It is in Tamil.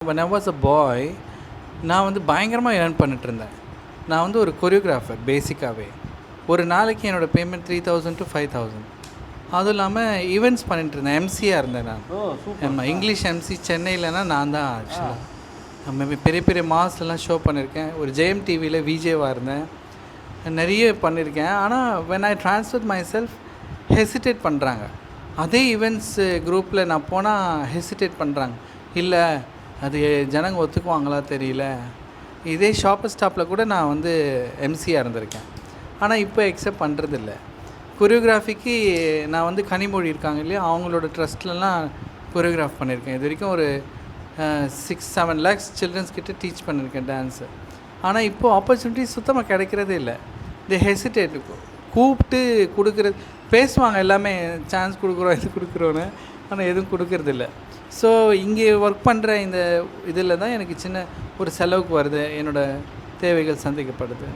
when I was a boy நான் வந்து பயங்கரமாக ஏர்ன் பண்ணிட்டுருந்தேன். நான் வந்து ஒரு கொரியோகிராஃபர் பேசிக்காகவே. ஒரு நாளைக்கு என்னோடய பேமெண்ட் 3000 to 5000. அதுவும் இல்லாமல் ஈவெண்ட்ஸ் பண்ணிட்டுருந்தேன். எம்சியாக இருந்தேன் நான். ஆமாம், இங்கிலீஷ் எம்சி சென்னையிலனா நான் தான் ஆக்சுவலாக. பெரிய பெரிய மாஸ்லாம் ஷோ பண்ணியிருக்கேன். ஒரு ஜெயம் டிவியில் விஜேவாக இருந்தேன். நிறைய பண்ணியிருக்கேன். ஆனால் when I transferred myself hesitate பண்ணுறாங்க. அதே ஈவெண்ட்ஸ் குரூப்பில் நான் போனால் ஹெசிடேட் பண்ணுறாங்க. இல்லை அது ஜனங்க ஒத்துக்குவாங்களா தெரியல. இதே ஷாப்பர் ஸ்டாப்பில் கூட நான் வந்து எம்சியாக இருந்திருக்கேன். ஆனால் இப்போ அக்செப்ட் பண்ணுறதில்ல. கொரியோகிராஃபிக்கு நான் வந்து கனிமொழி இருக்காங்க இல்லையா, அவங்களோட ட்ரஸ்ட்லலாம் கொரியோகிராஃப் பண்ணியிருக்கேன். இது வரைக்கும் ஒரு 6-7 lakhs சில்ட்ரன்ஸ் கிட்ட டீச் பண்ணியிருக்கேன் டான்ஸு. ஆனால் இப்போது ஆப்பர்ச்சுனிட்டி சுத்தமாக கிடைக்கிறதே இல்லை. தி ஹெசிடேட். கூப்பிட்டு கொடுக்குறது பேசுவாங்க எல்லாமே, சான்ஸ் கொடுக்குறோம் இது கொடுக்குறோன்னு, ஆனால் எதுவும் கொடுக்கறதில்ல. ஸோ இங்கே ஒர்க் பண்ணுற இந்த இதில் தான் எனக்கு சின்ன ஒரு செலவுக்கு வருது, என்னோடய தேவைகள் சந்திக்கப்படுது.